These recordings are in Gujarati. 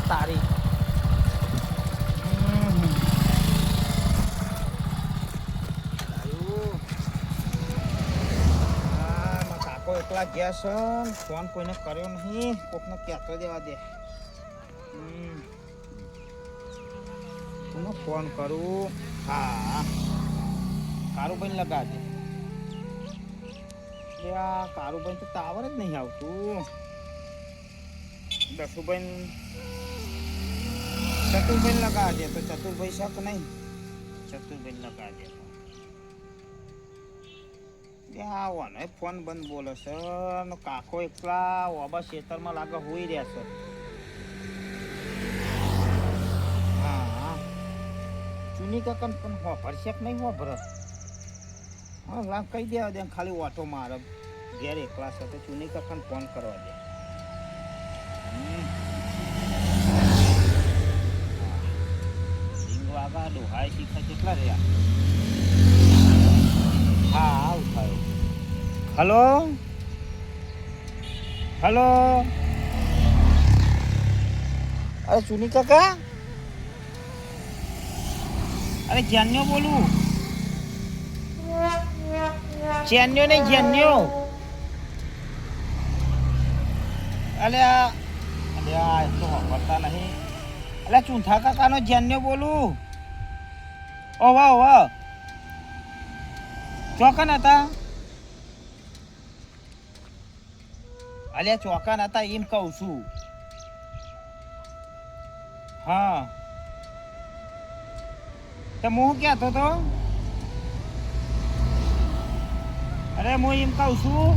તારી કાકો એકલા ગયા છે ફોન કોઈને કર્યો નહીં કોકને કહેતો દેવા દે કોને ફોન કરું હા કારુભાઈ લગા દે આ કારુભાઈ તો ટાવર જ નહીં આવતું દસુભાઈ ચતુરભાઈ લગા દે તો ચતુરભાઈ શક નહીં ચતુરભાઈ લગા દે આવાનો ફોન બંધ બોલે છે કાકો એકલા ઓબા ખેતરમાં લાગે હોઈ રહ્યા છે હા ચુની કાકા પણ ભરશે કે નહીં ભરત હા લાગ કહી દેવા દે ખાલી ઓટો મારે ઘેર એકલા છે તો ચુની કાકાને ફોન કરવા દે વાગા ડોહાય શીખા કેટલા રહ્યા હા આવું થયું હલો હલો અરે ચુની કાકા અરે જ્ઞાન્યો બોલું જ્ઞાન્યો નહીં જ્ઞાન્યો અલ્યા અલ્યા એ તો વાપરતા નહીં અલ્યા ચૂંથા કાકાનો જ્ઞાન્યો બોલું ઓ વાહ વાહ ચોકન હતા અલ્યા ચોકન હતા એમ કહું છું હા તો હું ક્યાં તો અરે હું એમ કહું છું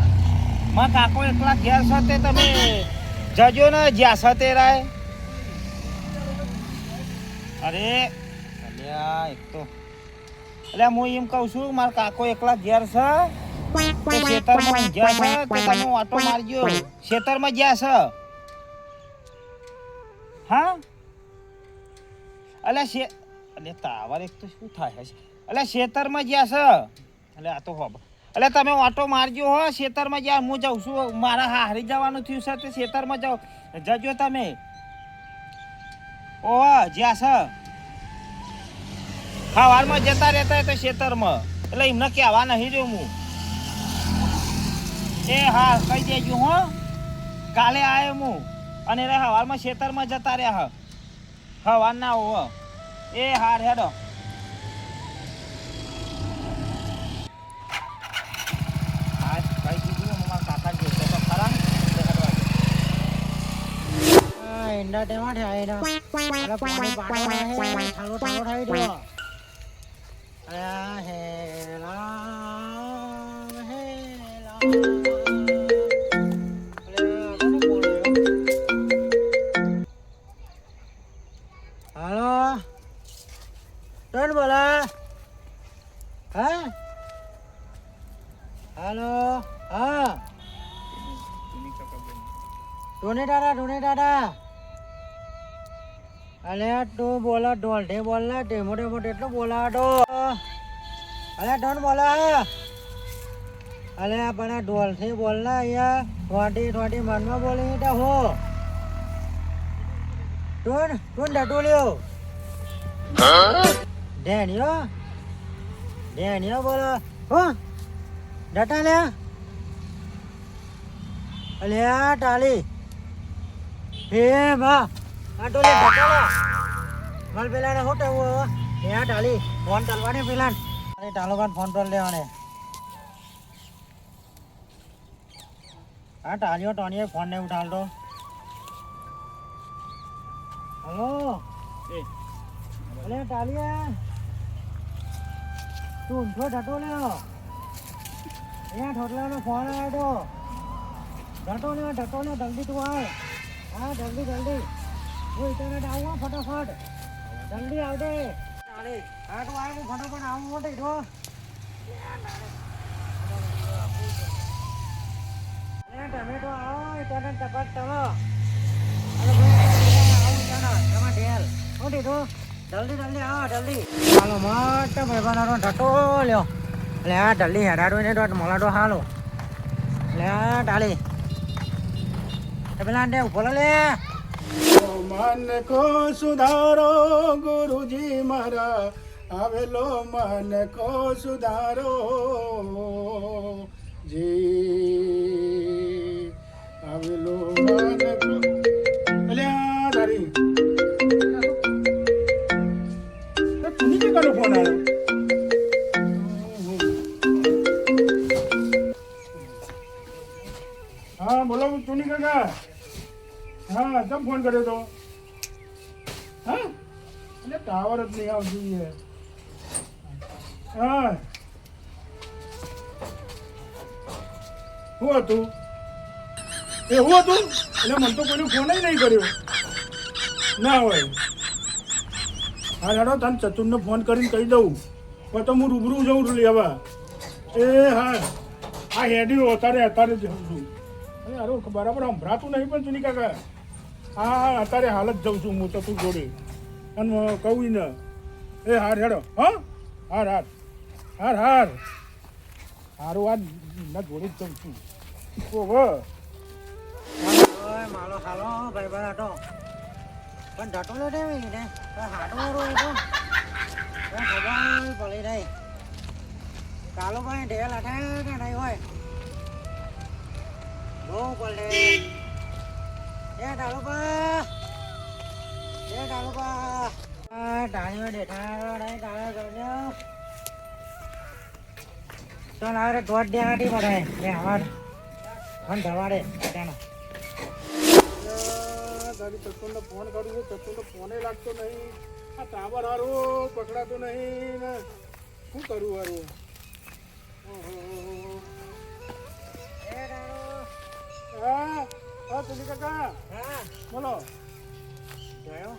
મારા કાકો એકલા ઘેર સાથે તમે જજો ને જ્યાં સાથે રાય અરે અલ્યા એક તો એટલે હું એમ કહું છું મારા કાકો એકલા ઘેર છે ખેતરમાં જ્યાં છે તે તમે ઓટો મારજો ખેતરમાં જ્યાં છે હા એટલે એટલે તાવર એક તો શું થાય છે એટલે ખેતરમાં જ્યાં છે એટલે આ તો હોબ એટલે તમે ઓટો મારજો હો ખેતરમાં જ્યાં હું જાઉં છું મારા હારી જવાનું થયું છે તે ખેતરમાં જાઓ જજો તમે ઓ જ્યાં છે સવારમાં જતા રહેતા હોય તો ખેતરમાં એટલે એમને કહેવા નહીં રહ્યો હું એ હા કહી દેજો હો કાલે આવ્યો હું અને સવારમાં ખેતરમાં જતા રહ્યા સવાર ના હો એ હાર હેડો કઈ દીધું મારા કાકા જોતો તો ખરા એંડા તેમાં થાય એના અરે પાણી પાડવા હે ઠાલો ઠાલો થાય રહ્યો અરે હેલા હેલા હાલો કોણ બોલા હા હાલો હા ટોને દાદા અલે તું બોલા ઢોલઢે બોલના ટેમો ટેમો એટલો બોલાડો અલે ડોન બોલા અલે પણ ઢોલથી બોલના અહીંયા થોડી મનમાં બોલી તો હો ટોન ડટોલ્યો ડેનિયો બોલો હો ડટા લે અલ્યા ટાલી હે બા આટોલે ડટાલા માલ પેલા ને હોટે હો ત્યાં ટાલી ફોન ચાલવાને પેલા અરે ટાલો કાન ફોન પર લેવાને હા ટાલિયો ટોનીએ ફોન ને ઉઠાડતો હલો અલે ટાલિયા તું જો ડટો લ્યો અહીંયા ઠોટલાનો ફોન આવ્યો તો ડટો ને જલ્દી તું આવ હા જલ્દી હું ઇતને આવું ફટાફટ જલ્દી આવજે અરે હા તું આવ હું ફટાફટ આવું મોટે જો ટમેટો આવો ઇતને ટપક તળો અરે આવું જાના તમા ઢેલ મોટી તો જલ્દી આવો જલ્દી હાલો મસ્ત ભાઈબંધનો ઢટો લ્યો લે આ જલ્દી હેડાડો ને તો મોલાડો હાલો લે ડાલી પેલા ને ઉભો લે મન કો સુધારો ગુરુજી મારા આવેલો મન કો સુધારો જી આવેલો મન કો અલ્યા તારી તું કે કાનો ફોન આવ્યો હા બોલો ચુની કાકા હા તમ ફોન કર્યો તો હા એટલે ટાવર જ નહીં આવતું છે હા શું હતું એવું હતું એટલે મને તો કોઈને ફોન નહીં કર્યો ના હોય હા હેડો તને ચતુરને ફોન કરીને કહી દઉં પણ તો હું રૂબરૂ જઉં છું લેવા એ હા હા હેડ્યું અત્યારે જ જઉં છું અરે અરે બરાબર સંભળાતું નહીં પણ ચુની કાકા હા હા અત્યારે હાલ જ જઉં છું હું તો તું જોડે અને કહું ને એ હાર હેડો હા હાર હાર હાર હાર હારું આ ના જોડે જ જઉં છું ઓહો ઓય માલો હાલો ભાઈ હાટો પણ ઢટોલો દેવી ને હાટો રોય તો ખબર પડી રહી કાલો ભાઈ ઢેલ આઠે કે નહીં હોય બહુ પડે એ ડાળુબા ડાળીઓ દેઠા ડાળા કરજો તો ના રે દોડ દેવાટી પડે એ આવાર ફોન ધવાડે ત્યાંનો તારી ચતુરને ફોન કરું છું ચતુરને ફોને લાગતો નહીં આ ટાવર હારું પકડાતો નહીં ને શું કરું હારું એ ડાળો હા હા ચુલી કાકા હા બોલો જોયો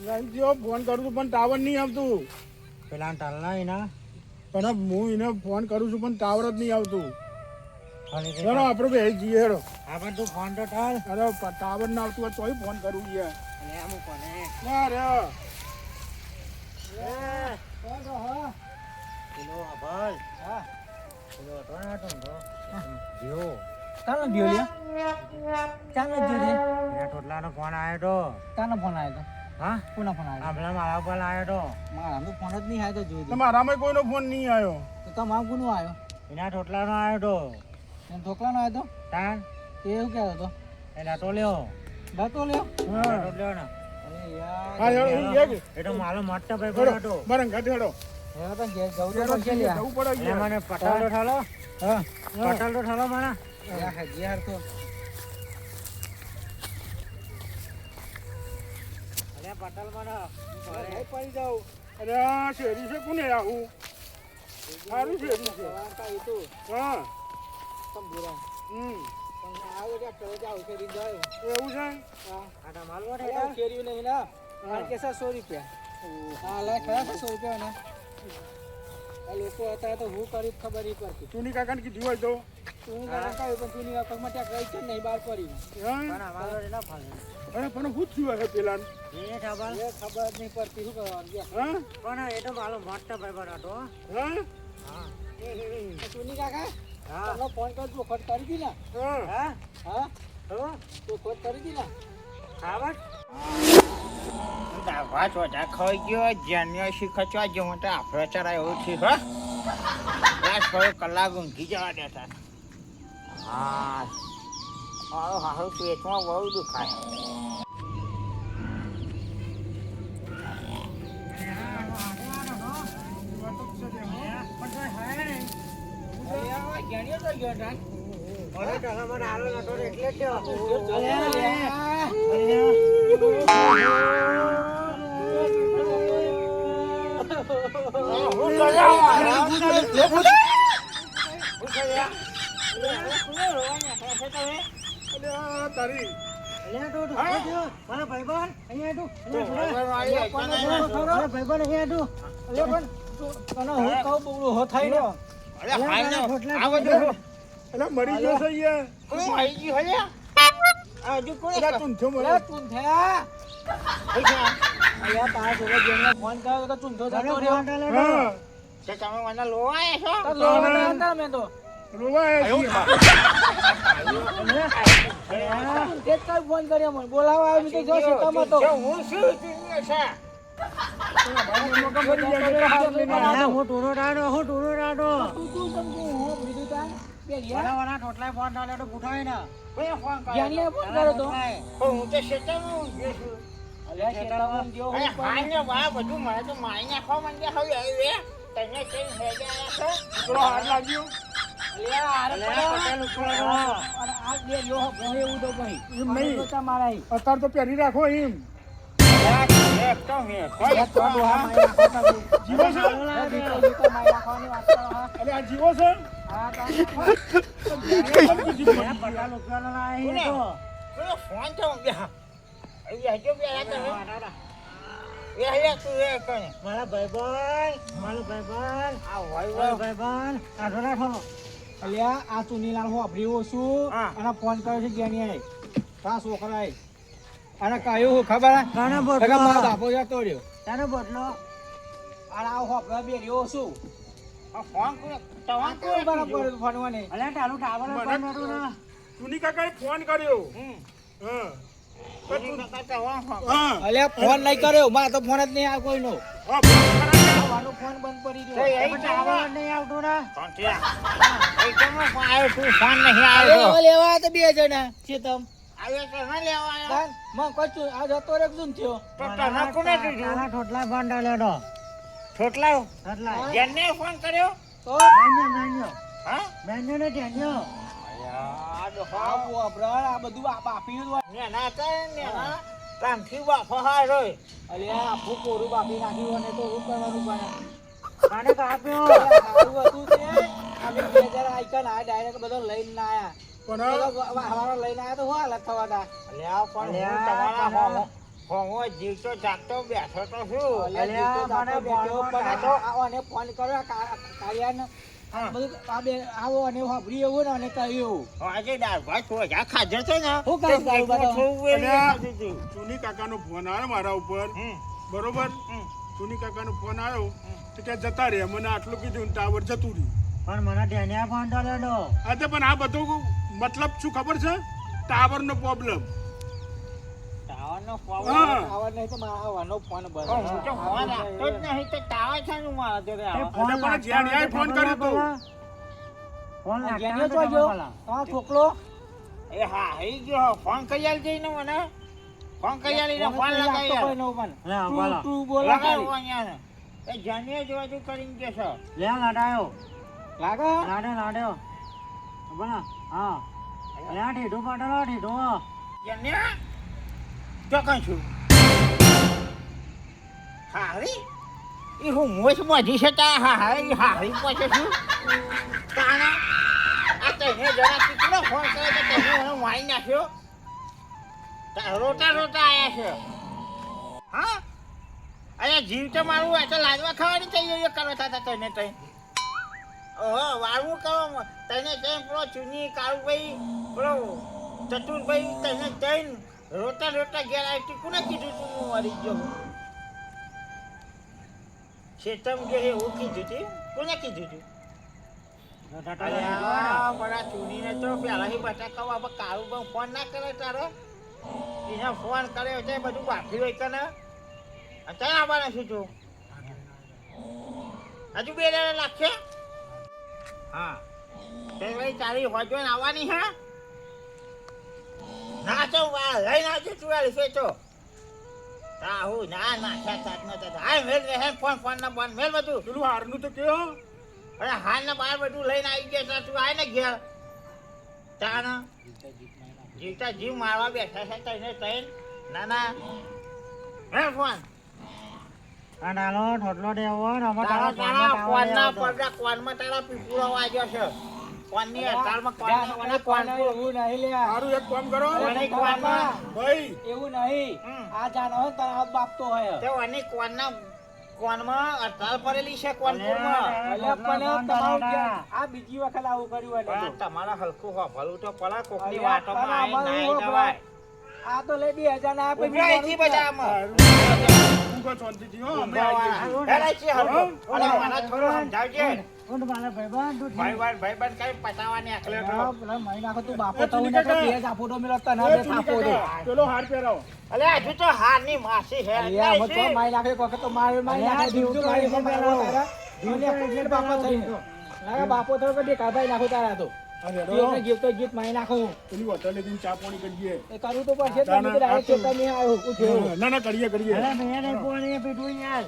નહીં જો ફોન કરું છું પણ ટાવર નહીં આવતું પેલા ટાલના એના પણ હું એને ફોન કરું છું પણ ટાવર જ નહીં આવતું ખાલી ચલો આપણે બે જઈએ હેડો આપણ તું ફોન તો ટાલ અરે ટાવર ના આવતું હોય તોય ફોન કરું યાર અને આમ કોને ના રે પેલો અભલ હા પેલો હતો ને તો જીઓ તાનો દિયો લ્યા ચાનો દિયો રે એના ટોટલાનો ફોન આવ્યો તો તાનો ફોન આવ્યો તો હા કોના ફોન આવ્યો હમણાં મારા ઉપર આવ્યો તો મારા તો ફોન જ નહીં આવ્યો તો જોઈ દે તમારામાં કોઈનો ફોન નહીં આવ્યો તો તમામ કોનો આવ્યો એના ટોટલાનો આવ્યો તો એમ ઢોકલાનો આવ્યો તો તાન તે એવું કહેતો તો એના તો લ્યો દાતો લ્યો હા તો લ્યો ને અરે યાર હા હેડો એ તો મારો મોટો ભાઈ હેડો હતો બરંગ ઘાટ હેડો હવે તો ઘેર જવું તો હેડો પડશે લ્યા જવું પડે એટલે યાર. મને પટાલ તો ઠાલો હા પટાલ તો ઠાલો મને યાર હજી યાર તો અરે પટાલ મને નહીં પડી જાઉં અરે આ શેરી છે કોને આવું સારું શેરી છે વાર્તા એ તો હા સમજુરા હમ પણ આવો કે કરે જાવ કે રીંગ જાવ એવું છે હા આટા માલવો ને આ કેરીઓ નહીં ના આ કે 100 રૂપિયા હા લે ખરા 100 રૂપિયા ના આ લોકો હતા તો હું કરી ખબર નહીં પડતી ચુની કાકાને કીધું હોય તો તું કાકા કહ્યું પણ તું ની પગમાં ત્યાં રહી છે નહીં બહાર પડી હા પણ માલવો ના ફાલે અરે પણ શું થયું હશે પેલા એ ઠાબલ એ ખબર જ નહીં પડતી શું કરવાનું કે હા પણ એ તો મારો મોટો ભાઈ હતો હા હા તું ની કાકા હા તમને ફોન કર તું ખોટ કરી દી ને હા હા હા તો તું ખોટ કરી દી ને ખાવા દાવા ચોટા ખાઈ ગયો જાન્યો શીખચવા જેવો તો આપણો ચરાય એવું છે હો થોડો કલાક ઊંઘી જવા દેતા હા મારું હારું પેટમાં બહુ દુખાય જાણ્યો તો ગયો તા અરે ઠાલા મને આલો નતો એટલે જ તારી અહીંયા તો મારા ભાઈબંધ અહીંયા તું અરે ભાઈબંધ અહીંયા તું અરે પણ તને હું કહું બગડું હો થઈ રહ્યો અરે હાઈ ને આ બધું અરે મરી ગયો છે યાર કોણ આવી ગયું હલે આ હજુ કોણ અરે તું થયો મને અરે તું થયા અલ્યા તારા જોડે જેને ફોન કર્યો તો ચૂંધો જતો રહ્યો હા તે તમે મને લોવાય છો તો લોહી અંદર મેં તો રોવાય છે તે એક કઈ ફોન કર્યો મને બોલાવા આવ્યો તો જો સીતામાં તો હું શું ચૂંટણી છે અલ્યા, હું ટૂરો ડાડો તું સમજુ હું બીજું તાન બે યાર વાળા ઠોટલાય ફોન ડાલ્યો તો પૂછાય ને કોઈ ફોન જ્ઞાનીએ ફોન કર્યો તો હું તો શેતામાં ઊંઘ્યો છું અલ્યા સીતામાં ગયો હું પણ હાને વા બધું મારે તો મારી નાખવા માંડ્યા હવે હવે તને કઈ હેજા આવ્યા છે થોડો હાથ લાગ્યો અલ્યા આરે પટેલ ઉપડ્યો. અને આ બે યો ભોય એવું તો ભાઈ એમ નહીં. મારા અત્યારે તો પહેરી રાખો એમ એક તો મે કોઈ એક તો ડોહા મારી નાખો તો જીવો છે જીતો મારી નાખવાની વાત કરો હા અરે આ જીવો છે હા તો પટેલ ઉપડ્યો લાય કોને? તો. કોઈ ફોન તો ઊંઘ્યા હવે હજો બે તમે એ હે તું એ કને મારા ભાઈબંધ આ હોય મારા હોય ભાઈબંધ આઠો રાખો. અલ્યા આ ચુનીલાલ હું અભરીઓ છું હા. અને ફોન કર્યો છે જ્ઞાનીએ આ છોકરાએ અને કહ્યું ખબર હે? કાનો કે બોટલો મારો બાપો જતો રહ્યો કાનો બોટલો અને આ હોપડા બે રહ્યો છું આ ફોન કરે તવા કોણ બરાબર ફોનવાને અલ્યા તારું ટાવર ઉપર નતું ને સુની કાકાએ ફોન કર્યો હા હા અલ્યા ફોન નહીં કર્યો મારે તો ફોન જ નહીં આ કોઈનો હા ફોન કરાય. આવવાનો ફોન બંધ પડી ગયો ટાવર નહીં આવતું ને લેવા લેવા તો બે જણા છે તમ આવ્યો માં કચું આ જતો રે શું થયો તારા ઠોટલા ફોન ડાલ્યો તો ઠોટલા જેને ફોન કર્યો તો મેન્યો હા ને ટેન્યો આ બોબરા આ બધું બાપીયું જ હોય. નેના હતા નેના કામથી બાફો હારો અલ્યા આખું કોરું બાપી નાખ્યું અને તો શું કરવાનું બને કાને કાપ્યો સારું હતું તે અમે 2000 આઈકન આ ડાયરેક્ટ બધો લઈને ના આયા પણ વાહવાનો લઈને આયા તો હું હાલત થવાતા અલ્યા પણ હું તમારા હોમો જીવતો જાગતો બેઠો તો શું અલ્યા, મને આને ફોન કર્યો કાળિયાને હા. બધું આ બે આવો અને વાપરી એવું ને અને કહ્યું આજે દાળ ભાત થોડા ખાધો છે ને શું કામ દાળ ભાત? અલ્યા, સુની કાકાનો ફોન આવ્યો મારા ઉપર હમ બરોબર હમ. સુની કાકાનો ફોન આવ્યો તો કે જતા રે મને આટલું કીધું ટાવર જતું રહ્યું પણ મને ટેન્યા ફોન ડાલ્યો આજે પણ આ બધું મતલબ શું ખબર છે ટાવરનો પ્રોબ્લેમ ટાવરનો હા. પાવર આવા નહીં તો મારા આવવાનો ફોન બંધ હું તો ફોન રાખતો જ નહીં તો ટાવર છે ને મારા જોડે આવા. અને પણ જ્યાં ન્યાય ફોન કર્યો તો. ફોન જેને તો જો તમારો છોકરો એ હા એ ગયો ફોન કરી આલ જઈને મને ફોન કરી આલીને ફોન લગાવી આલ. તું બોલા લગાવો ખાલી. અહીંયા એ જાનીએ જોવાજુ કરીને જશો લે લાડાયો લાગે લાડ્યો બોલા હા અલ્યા ઢીઢું પાટલો ઢીઢું જાન્યા ચોકન છું હારી એ હું મોજ મોજી છે તા હારી હારી પહોંચે છું તાણા આ તને જરા કેટલો ફોન કરે તો તને મને મારી નાખ્યો રોતા રોતા આયા છે હા અહીંયા જીવ તો મારું આ તો લાજવા ખાવાની તૈયારીઓ કરો થતા તને તઈ ઓહો વાળવું કરો તને તઈ પેલો ચુની કાળુભાઈ પેલો ચતુરભાઈ તને તઈ રોતા રોતા ઘેર આવી કોને કીધું તું હું મરી ગયો શેતમ કે એવું કીધું તું કોને કીધું તું અલ્યા, મારા ચૂનીને તો પહેલાથી બટાકા બાપા કાળુભાઈ ફોન ના કરે તારો એને ફોન કર્યો છે બધું બાકી હોય કને અત્યારે આવવાના છું તું હજુ 2 દાડા લાગશે હા તે ભાઈ તારી હોજો ને આવવાની હે ના તો લઈને આવજો તું છે તો રાહુ ના ના સાત નતા હાય મેલ રહે ફોન ના બોન મેલ બધું પેલું હારનું તો કયો અરે હાલ ના બાર બધું લઈને આવી ગયા તું આય ને ઘેર તાણા જીવતા જીવ મારવા બેઠા છે તઈને તઈને ના ના હે ફોન આ ડાલો ઠોટલો દેવો ને અમે તારા તારા તારા કોનના પડદા કોનમાં તારા પીપુરો વાગ્યો છે કોનની અતારમાં કોનના કોન એવું નહીં લ્યા સારું એક કામ કરો કોને કોનમાં ભાઈ એવું નહીં હમ. આ જાનો હોય તારા હાથ બાપતો હોય તે અને કોનના કોનમાં અતાર પડેલી છે કોનપુરમાં અલ્યા પણ તમારું ક્યાં? આ બીજી વખત આવું કર્યું હોય પણ ને તો. તમારા હલકું હોભલું તો પલા કોકની અલ્યા, વાતોમાં પણ આઈ અમારું નાઈ હોભળો. જવાય આ તો લઈ 2000 ના આપે ઉભા અહીંથી બધા આમાં ઊંઘો શાંતિથી હો અમે આવી જઈશું. હેરાય છે હલકો. અને મને થોડું સમજાવજે કોણ મારા ભાઈબંધ તું ભાઈ કઈ પટાવાની આખલે હા, પેલા મારી નાખો તું બાપો એ થવું તું ને નીકળ. બે જ આપો તો મેલો તને એ બે તું થાપો નીકળ દે કાકા. પેલો હાર પહેરાવો. અલે હજુ તો હારની માસી હે અલ્યા મત તો મારી નાખે એક વખત તો મારી અલ્યા, નાખે જીવતો જીવતો મારી એટલે નાખે પેલો. તારા. જીવતો જીવતો એટલે બાપો પેલો થઈને. જીવતો. ના, બાપો થયો કે દેખા ભાઈ નાખો તારા તો અરે જીવતો જીવતો જીત મારી નાખું પેલી હોટલે જઈને ચા પાણી કરીએ. એ કરવું તો પડશે જ. ના, તમે તો ના, direct ખેતર નહીં આવ્યો પૂછ્યું. ના ના કરીએ કરીએ. અરે મેં નહીં પોણી પીધું યાર.